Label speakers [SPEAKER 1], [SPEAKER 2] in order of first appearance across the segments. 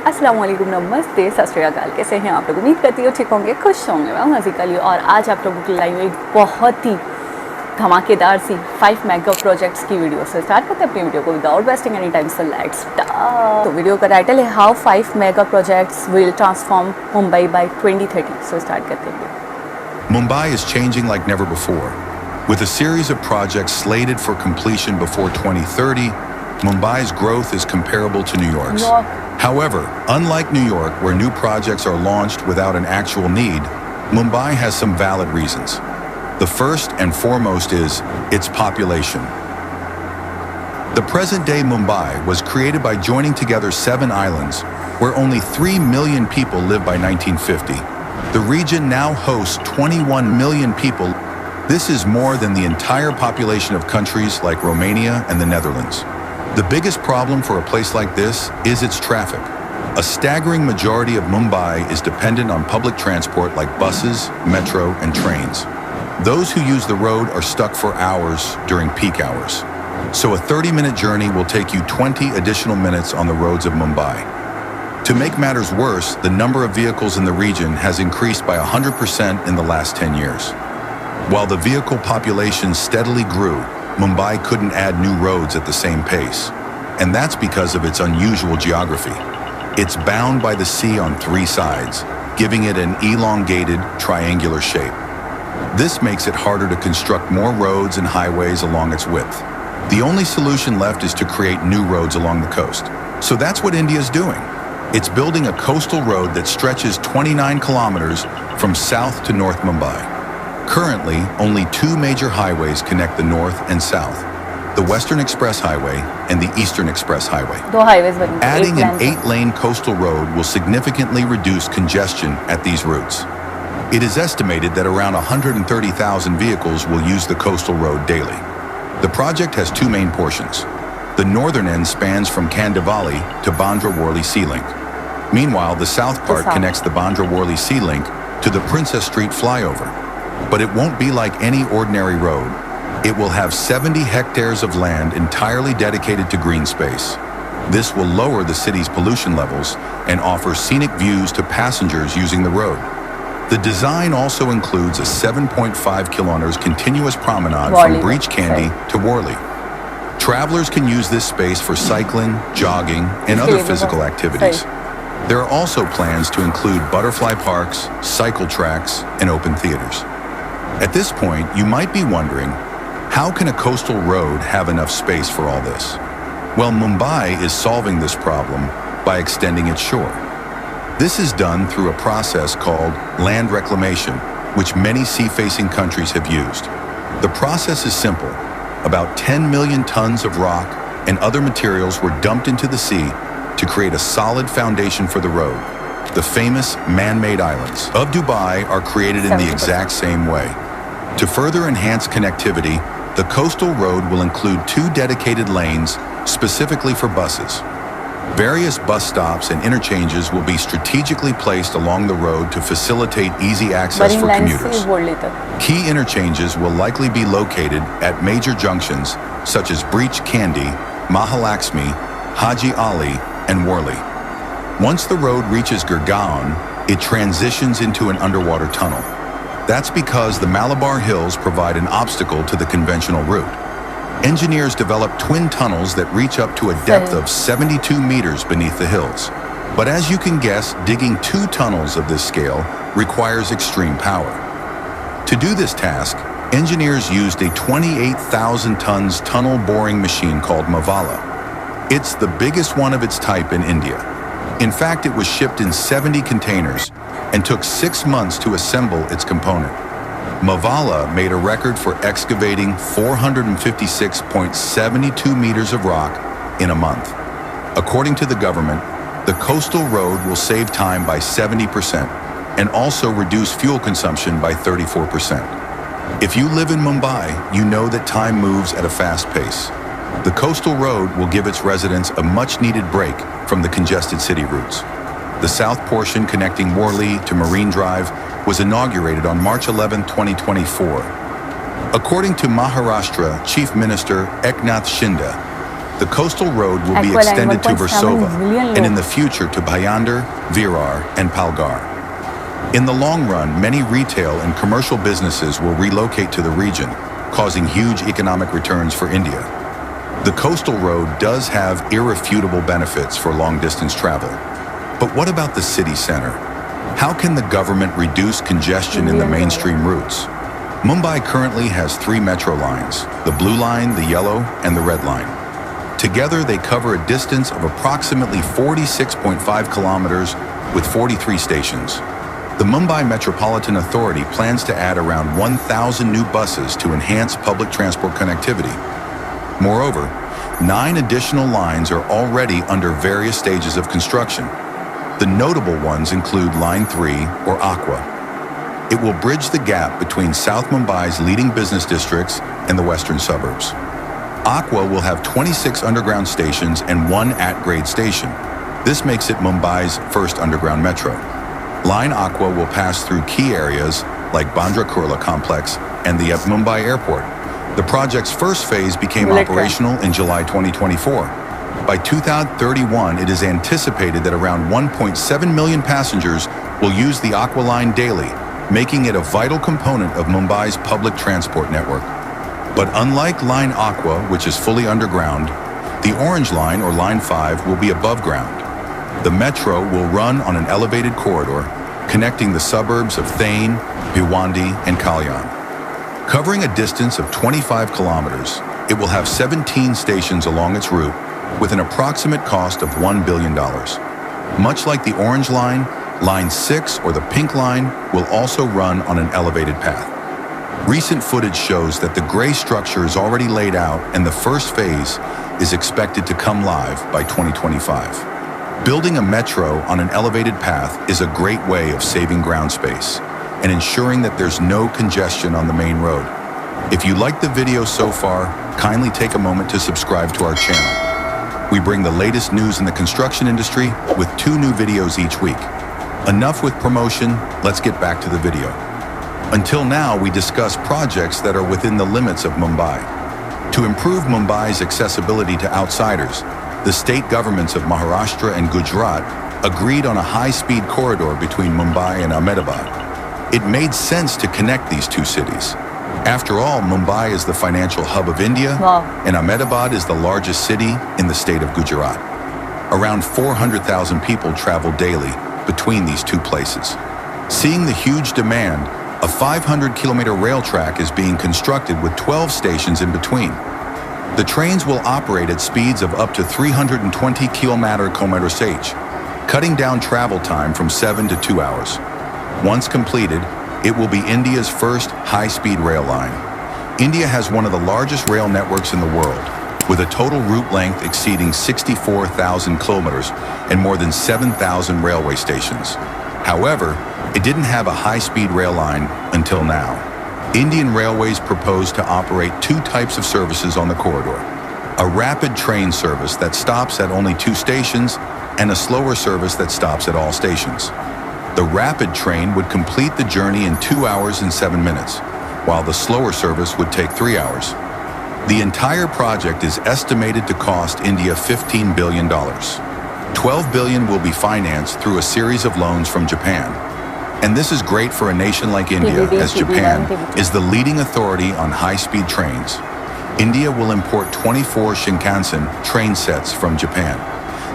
[SPEAKER 1] अस्सलाम वालेकुम, नमस्ते, सत श्री अकाल। कैसे हैं आप लोग? उम्मीद करती हूँ ठीक होंगे, खुश होंगे। मैं hazekahali और आज आप लोगों के लिए लाई हुई एक बहुत ही धमाकेदार सी 5 मेगा प्रोजेक्ट्स की वीडियो से स्टार्ट करते हैं अपनी वीडियो को without wasting any time. So let's start. तो वीडियो का टाइटल है how 5 mega projects will transform Mumbai by 2030। So start करते हैं।
[SPEAKER 2] Mumbai is changing like never before. With a series of projects slated for completion before 2030, Mumbai's growth is comparable to New York's. However, unlike New York, where new projects are launched without an actual need, Mumbai has some valid reasons. The first and foremost is its population. The present-day Mumbai was created by joining together 7 islands, where only 3 million people lived by 1950. The region now hosts 21 million people. This is more than the entire population of countries like Romania and the Netherlands. The biggest problem for a place like this is its traffic. A staggering majority of Mumbai is dependent on public transport like buses, metro, and trains. Those who use the road are stuck for hours during peak hours. So a 30-minute journey will take you 20 additional minutes on the roads of Mumbai. To make matters worse, the number of vehicles in the region has increased by 100% in the last 10 years. While the vehicle population steadily grew, Mumbai couldn't add new roads at the same pace. And that's because of its unusual geography. It's bound by the sea on 3 sides, giving it an elongated, triangular shape. This makes it harder to construct more roads and highways along its width. The only solution left is to create new roads along the coast. So that's what India's doing. It's building a coastal road that stretches 29 kilometers from south to North Mumbai. Currently, only 2 major highways connect the north and south, the Western Express Highway and the Eastern Express Highway. Adding an 8-lane coastal road will significantly reduce congestion at these routes. It is estimated that around 130,000 vehicles will use the coastal road daily. The project has 2 main portions. The northern end spans from Kandivali to Bandra Worli Sea Link. Meanwhile, the south part connects the Bandra Worli Sea Link to the Princess Street flyover. But it won't be like any ordinary road. It will have 70 hectares of land entirely dedicated to green space. This will lower the city's pollution levels and offer scenic views to passengers using the road. The design also includes a 7.5 kilometers continuous promenade from Breach Candy to Worli. Travelers can use this space for cycling, jogging, and other physical activities. There are also plans to include butterfly parks, cycle tracks, and open theaters. At this point, you might be wondering, how can a coastal road have enough space for all this? Well, Mumbai is solving this problem by extending its shore. This is done through a process called land reclamation, which many sea-facing countries have used. The process is simple. About 10 million tons of rock and other materials were dumped into the sea to create a solid foundation for the road. The famous man-made islands of Dubai are created in the exact same way. To further enhance connectivity, the coastal road will include 2 dedicated lanes specifically for buses. Various bus stops and interchanges will be strategically placed along the road to facilitate easy access for commuters. Key interchanges will likely be located at major junctions such as Breach Candy, Mahalaxmi, Haji Ali, and Worli. Once the road reaches Gurgaon, it transitions into an underwater tunnel. That's because the Malabar Hills provide an obstacle to the conventional route. Engineers developed twin tunnels that reach up to a depth of 72 meters beneath the hills. But as you can guess, digging 2 tunnels of this scale requires extreme power. To do this task, engineers used a 28,000 tons tunnel boring machine called Mavala. It's the biggest one of its type in India. In fact, it was shipped in 70 containers and took 6 months to assemble its component. Mavala made a record for excavating 456.72 meters of rock in a month. According to the government, the coastal road will save time by 70% and also reduce fuel consumption by 34%. If you live in Mumbai, you know that time moves at a fast pace. The coastal road will give its residents a much-needed break from the congested city routes. The south portion connecting Worli to Marine Drive was inaugurated on March 11, 2024. According to Maharashtra Chief Minister Eknath Shinde, The coastal road will be
[SPEAKER 1] Aqua line,
[SPEAKER 2] extended to
[SPEAKER 1] 1.7
[SPEAKER 2] Versova
[SPEAKER 1] million
[SPEAKER 2] and in
[SPEAKER 1] लोग.
[SPEAKER 2] the future to Bhayander, Virar, and Palgar. In the long run, many retail and commercial businesses will relocate to the region, causing huge economic returns for India. The coastal road does have irrefutable benefits for long-distance travel. But what about the city center? How can the government reduce congestion in the mainstream routes? Mumbai currently has 3 metro lines, the Blue Line, the Yellow, and the Red Line. Together, they cover a distance of approximately 46.5 kilometers with 43 stations. The Mumbai Metropolitan Authority plans to add around 1,000 new buses to enhance public transport connectivity. Moreover, 9 additional lines are already under various stages of construction. The notable ones include Line 3, or Aqua. It will bridge the gap between South Mumbai's leading business districts and the western suburbs. Aqua will have 26 underground stations and 1 at-grade station. This makes it Mumbai's first underground metro. Line Aqua will pass through key areas like Bandra Kurla complex and the Mumbai airport. The project's first phase became operational in July 2024. By 2031, it is anticipated that around 1.7 million passengers will use the Aqua line daily, making it a vital component of Mumbai's public transport network. But unlike Line Aqua, which is fully underground, the Orange Line, or Line 5, will be above ground. The metro will run on an elevated corridor, connecting the suburbs of Thane, Bhiwandi, and Kalyan. Covering a distance of 25 kilometers, it will have 17 stations along its route, with an approximate cost of $1 billion. Much like the Orange Line, Line 6, or the Pink Line, will also run on an elevated path. Recent footage shows that the gray structure is already laid out and the first phase is expected to come live by 2025. Building a metro on an elevated path is a great way of saving ground space and ensuring that there's no congestion on the main road. If you liked the video so far, kindly take a moment to subscribe to our channel. We bring the latest news in the construction industry with 2 new videos each week. Enough with promotion, let's get back to the video. Until now, we discussed projects that are within the limits of Mumbai. To improve Mumbai's accessibility to outsiders, the state governments of Maharashtra and Gujarat agreed on a high-speed corridor between Mumbai and Ahmedabad. It made sense to connect these 2 cities. After all, Mumbai is the financial hub of India, and Ahmedabad is the largest city in the state of Gujarat. Around 400,000 people travel daily between these 2 places. Seeing the huge demand, a 500-kilometer rail track is being constructed with 12 stations in between. The trains will operate at speeds of up to 320 km/h, cutting down travel time from 7 to 2 hours. Once completed, it will be India's first high-speed rail line. India has one of the largest rail networks in the world, with a total route length exceeding 64,000 kilometers and more than 7,000 railway stations. However, it didn't have a high-speed rail line until now. Indian Railways proposed to operate 2 types of services on the corridor: a rapid train service that stops at only 2 stations and a slower service that stops at all stations. The rapid train would complete the journey in 2 hours and 7 minutes, while the slower service would take 3 hours. The entire project is estimated to cost India $15 billion. $12 billion will be financed through a series of loans from Japan. And this is great for a nation like India, as Japan is the leading authority on high-speed trains. India will import 24 Shinkansen train sets from Japan.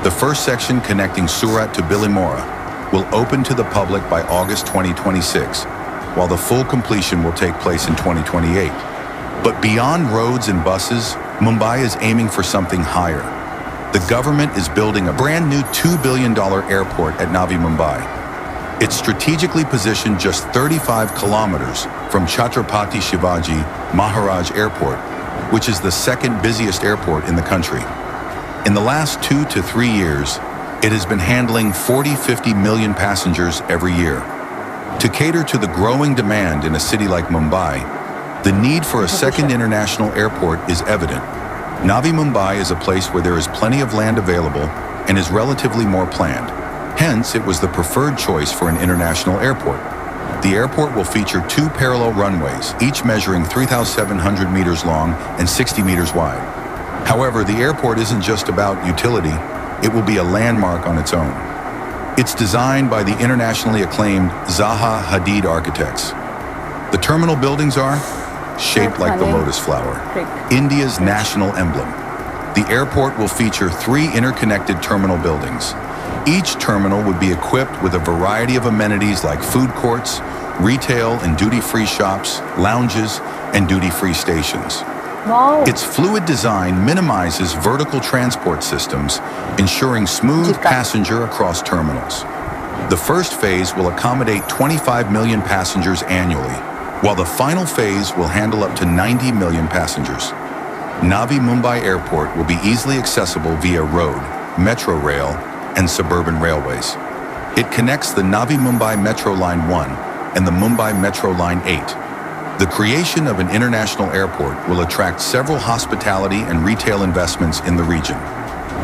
[SPEAKER 2] The first section connecting Surat to Bilimora will open to the public by August 2026, while the full completion will take place in 2028. But beyond roads and buses, Mumbai is aiming for something higher. The government is building a brand new $2 billion airport at Navi Mumbai. It's strategically positioned just 35 kilometers from Chhatrapati Shivaji Maharaj Airport, which is the second busiest airport in the country. In the last 2 to 3 years, it has been handling 40-50 million passengers every year. To cater to the growing demand in a city like Mumbai, the need for a second international airport is evident. Navi Mumbai is a place where there is plenty of land available and is relatively more planned. Hence, it was the preferred choice for an international airport. The airport will feature 2 parallel runways, each measuring 3,700 meters long and 60 meters wide. However, the airport isn't just about utility, it will be a landmark on its own. It's designed by the internationally acclaimed Zaha Hadid architects. The terminal buildings are shaped like the lotus flower, India's national emblem. The airport will feature 3 interconnected terminal buildings. Each terminal would be equipped with a variety of amenities like food courts, retail and duty-free shops, lounges, and duty-free stations.
[SPEAKER 1] Wow.
[SPEAKER 2] Its fluid design minimizes vertical transport systems, ensuring smooth passenger across terminals. The first phase will accommodate 25 million passengers annually, while the final phase will handle up to 90 million passengers. Navi Mumbai Airport will be easily accessible via road, metro rail, and suburban railways. It connects the Navi Mumbai Metro Line 1 and the Mumbai Metro Line 8. The creation of an international airport will attract several hospitality and retail investments in the region.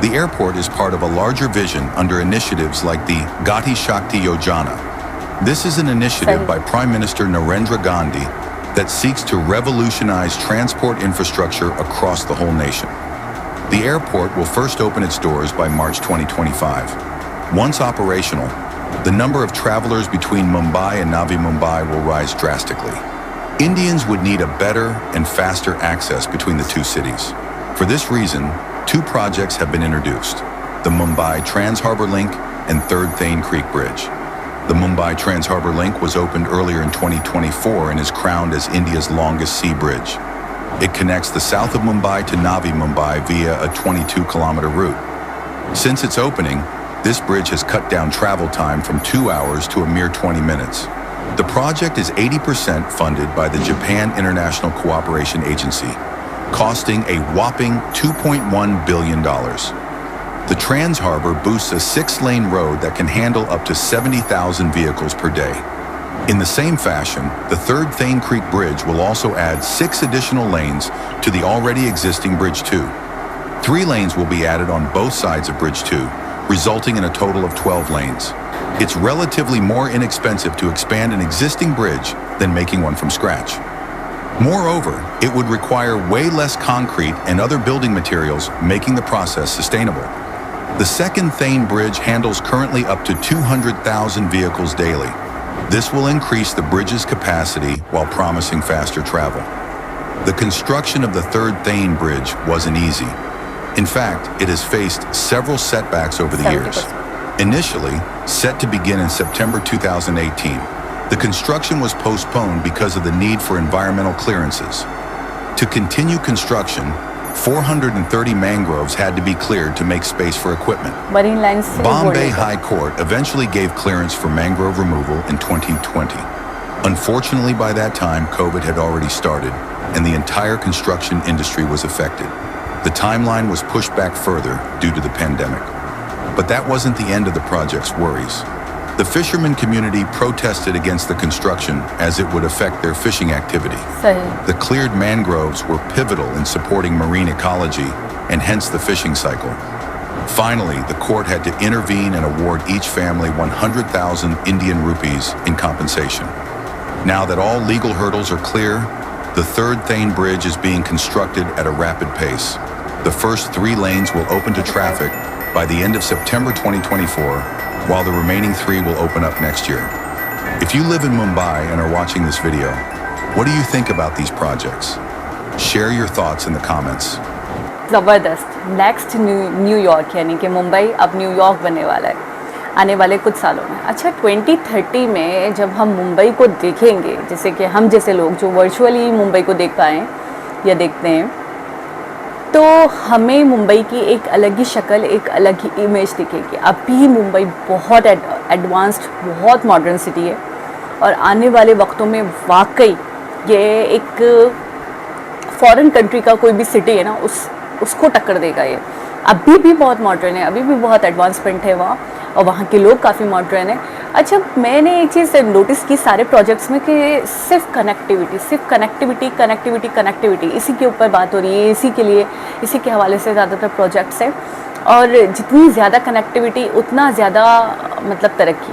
[SPEAKER 2] The airport is part of a larger vision under initiatives like the Gati Shakti Yojana. This is an initiative by Prime Minister Narendra Gandhi that seeks to revolutionize transport infrastructure across the whole nation. The airport will first open its doors by March 2025. Once operational, the number of travelers between Mumbai and Navi Mumbai will rise drastically. Indians would need a better and faster access between the two cities. For this reason, 2 projects have been introduced: the Mumbai Trans-Harbour Link and Third Thane Creek Bridge. The Mumbai Trans-Harbour Link was opened earlier in 2024 and is crowned as India's longest sea bridge. It connects the south of Mumbai to Navi Mumbai via a 22-kilometer route. Since its opening, this bridge has cut down travel time from 2 hours to a mere 20 minutes. The project is 80% funded by the Japan International Cooperation Agency, costing a whopping $2.1 billion. The Trans-Harbour boosts a 6-lane road that can handle up to 70,000 vehicles per day. In the same fashion, the Third Thane Creek Bridge will also add 6 additional lanes to the already existing Bridge 2. 3 lanes will be added on both sides of Bridge 2, resulting in a total of 12 lanes. It's relatively more inexpensive to expand an existing bridge than making one from scratch. Moreover, it would require way less concrete and other building materials, making the process sustainable. The second Thane Bridge handles currently up to 200,000 vehicles daily. This will increase the bridge's capacity while promising faster travel. The construction of the Third Thane Bridge wasn't easy. In fact, it has faced several setbacks over the years. Initially, set to begin in September 2018, the construction was postponed because of the need for environmental clearances. To continue construction, 430 mangroves had to be cleared to make space for equipment. Bombay High Court eventually gave clearance for mangrove removal in 2020. Unfortunately, by that time, COVID had already started, and the entire construction industry was affected. The timeline was pushed back further due to the pandemic. But that wasn't the end of the project's worries. The fisherman community protested against the construction as it would affect their fishing activity. The cleared mangroves were pivotal in supporting marine ecology and hence the fishing cycle. Finally, the court had to intervene and award each family 100,000 Indian rupees in compensation. Now that all legal hurdles are clear, the Third Thane Bridge is being constructed at a rapid pace. The first 3 lanes will open to traffic by the end of September 2024, while the remaining 3 will open up next year. If you live in Mumbai and are watching this video, what do you think about these projects? Share your thoughts in the comments.
[SPEAKER 1] ज़बरदस्त. Next New York यानी कि मुंबई अब New York बनने वाला है आने वाले कुछ सालों में. अच्छा, 2030 में जब हम मुंबई को देखेंगे, जैसे कि हम जैसे लोग जो वर्चुअली मुंबई को देख पाएँ या देखते हैं, तो हमें मुंबई की एक अलग ही शक्ल, एक अलग ही इमेज दिखेगी. अभी मुंबई बहुत एडवांस्ड, बहुत मॉडर्न सिटी है और आने वाले वक्तों में वाकई ये एक फॉरेन कंट्री का कोई भी सिटी है ना, उसको टक्कर देगा. ये अभी भी बहुत मॉडर्न है, अभी भी बहुत एडवांसमेंट है वहाँ, और वहाँ के लोग काफ़ी मॉडर्न है. अच्छा, मैंने एक चीज़ नोटिस की सारे प्रोजेक्ट्स में कि सिर्फ कनेक्टिविटी इसी के ऊपर बात हो रही है, इसी के हवाले से ज़्यादातर प्रोजेक्ट्स हैं. और जितनी ज़्यादा कनेक्टिविटी उतना ज़्यादा मतलब तरक्की.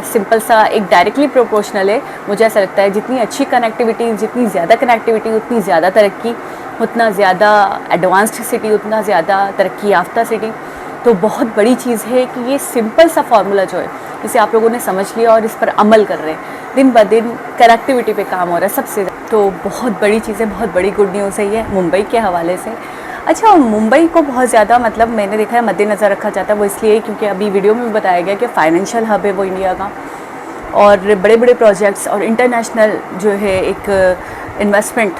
[SPEAKER 1] सिंपल सा एक डायरेक्टली प्रोपोर्शनल है। मुझे ऐसा लगता है जितनी अच्छी कनेक्टिविटी, जितनी ज़्यादा कनेक्टिविटी उतनी ज़्यादा तरक्की, उतना ज़्यादा एडवांस्ड सिटी, उतना ज़्यादा तरक्की याफ्ता सिटी। तो बहुत बड़ी चीज़ है कि ये सिंपल सा फार्मूला जो है इसे आप लोगों ने समझ लिया और इस पर अमल कर रहे हैं। दिन ब दिन कनेक्टिविटी पे काम हो रहा है सबसे ज़्यादा। तो बहुत बड़ी चीज़ है, बहुत बड़ी गुड न्यूज़ है ये मुंबई के हवाले से। अच्छा, मुंबई को बहुत ज़्यादा मतलब मैंने देखा है मद्देनज़र रखा जाता है, वो इसलिए क्योंकि अभी वीडियो में बताया गया कि फाइनेंशियल हब है वो इंडिया का, और बड़े बड़े प्रोजेक्ट्स और इंटरनेशनल जो है एक इन्वेस्टमेंट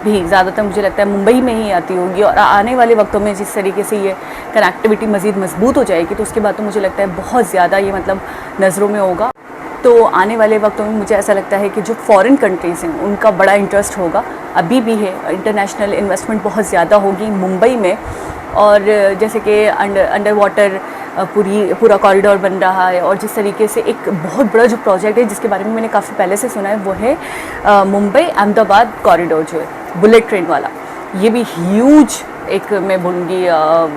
[SPEAKER 1] भी ज़्यादातर मुझे लगता है मुंबई में ही आती होगी। और आने वाले वक्तों में जिस तरीके से ये कनेक्टिविटी मज़ीद मजबूत हो जाएगी तो उसके बाद तो मुझे लगता है बहुत ज़्यादा ये मतलब नज़रों में होगा। तो आने वाले वक्तों में मुझे ऐसा लगता है कि जो फॉरेन कंट्रीज़ हैं उनका बड़ा इंटरेस्ट होगा, अभी भी है। इंटरनेशनल इन्वेस्टमेंट बहुत ज़्यादा होगी मुंबई में। और जैसे कि अंडर वाटर पूरा कॉरिडोर बन रहा है, और जिस तरीके से एक बहुत बड़ा जो प्रोजेक्ट है जिसके बारे में मैंने काफ़ी पहले से सुना है वो है मुंबई अहमदाबाद कॉरिडोर जो है बुलेट ट्रेन वाला। ये भी ह्यूज एक मैं बोलूँगी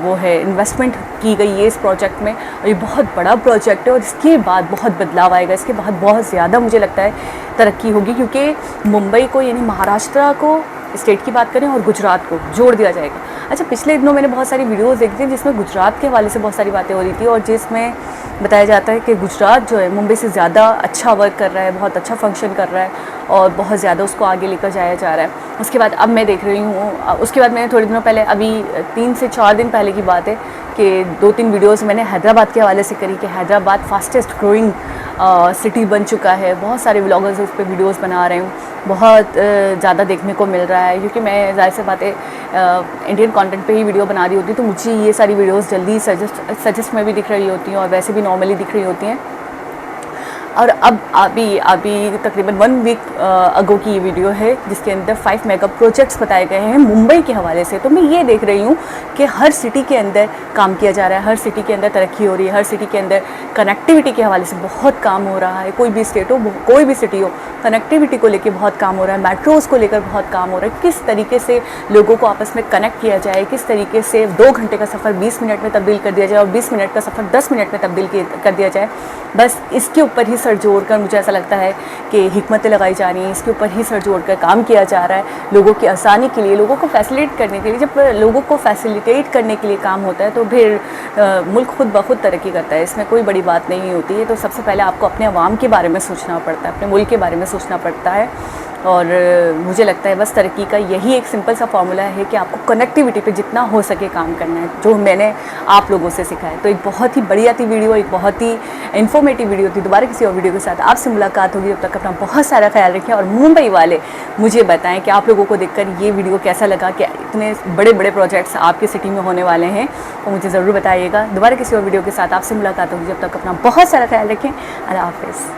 [SPEAKER 1] वो है इन्वेस्टमेंट की गई है इस प्रोजेक्ट में, और ये बहुत बड़ा प्रोजेक्ट है। और इसके बाद बहुत बदलाव आएगा, इसके बाद बहुत ज़्यादा मुझे लगता है तरक्की होगी, क्योंकि मुंबई को यानी महाराष्ट्र को स्टेट की बात करें और गुजरात को जोड़ दिया जाएगा। अच्छा, पिछले दिनों मैंने बहुत सारी वीडियोस देखी थी जिसमें गुजरात के हवाले से बहुत सारी बातें हो रही थी, और जिसमें बताया जाता है कि गुजरात जो है मुंबई से ज़्यादा अच्छा वर्क कर रहा है, बहुत अच्छा फंक्शन कर रहा है, और बहुत ज़्यादा उसको आगे लेकर जाया जा रहा है। उसके बाद अब मैं देख रही हूँ, उसके बाद मैंने थोड़े दिनों पहले, अभी 3 से 4 दिन पहले की बात है कि 2-3 वीडियोस मैंने हैदराबाद के हवाले से करी कि हैदराबाद फास्टेस्ट ग्रोइंग सिटी बन चुका है। बहुत सारे व्लॉगर्स उस पर वीडियोस बना रहे हूँ, बहुत ज़्यादा देखने को मिल रहा है, क्योंकि मैं ज़ाहिर सी बात है इंडियन कंटेंट पे ही वीडियो बना रही होती, तो मुझे ये सारी वीडियोस जल्दी सजेस्ट में भी दिख रही होती हैं और वैसे भी नॉर्मली दिख रही होती हैं। और अब अभी तकरीबन 1 वीक अगो की ये वीडियो है जिसके अंदर 5 मेगा प्रोजेक्ट्स बताए गए हैं मुंबई के हवाले से। तो मैं ये देख रही हूँ कि हर सिटी के अंदर काम किया जा रहा है, हर सिटी के अंदर तरक्की हो रही है, हर सिटी के अंदर कनेक्टिविटी के हवाले से बहुत काम हो रहा है। कोई भी स्टेट हो, कोई भी सिटी हो, कनेक्टिविटी को लेकर बहुत काम हो रहा है, मेट्रोज़ को लेकर बहुत काम हो रहा है। किस तरीके से लोगों को आपस में कनेक्ट किया जाए, किस तरीके से 2 घंटे का सफ़र 20 मिनट में तब्दील कर दिया जाए और 20 मिनट का सफ़र 10 मिनट में तब्दील कर दिया जाए, बस इसके ऊपर ही सर जोड़ कर मुझे ऐसा लगता है कि हिकमतें लगाई जा रही हैं, इसके ऊपर ही सर जोड़ कर काम किया जा रहा है लोगों की आसानी के लिए, लोगों को फैसिलिटेट करने के लिए। जब लोगों को फैसिलिटेट करने के लिए काम होता है तो फिर मुल्क खुद ब खुद तरक्की करता है, इसमें कोई बड़ी बात नहीं होती है। तो सबसे पहले आपको अपने अवाम के बारे में सोचना पड़ता है, अपने मुल्क के बारे में सोचना पड़ता है। और मुझे लगता है बस तरक्की का यही एक सिंपल सा फार्मूला है कि आपको कनेक्टिविटी पे जितना हो सके काम करना है, जो मैंने आप लोगों से सीखा है। तो एक बहुत ही बढ़िया थी वीडियो, एक बहुत ही इन्फॉर्मेटिव वीडियो थी। दोबारा किसी और वीडियो के साथ आपसे मुलाकात होगी, तब तक अपना बहुत सारा ख्याल रखें। और मुंबई वाले मुझे बताएं कि आप लोगों को देखकर ये वीडियो कैसा लगा, कि इतने बड़े बड़े प्रोजेक्ट्स आपकी सिटी में होने वाले हैं, तो मुझे ज़रूर बताइएगा। दोबारा किसी और वीडियो के साथ आपसे मुलाकात होगी, जब तक अपना बहुत सारा ख्याल रखें। अल्लाह हाफ़िज़।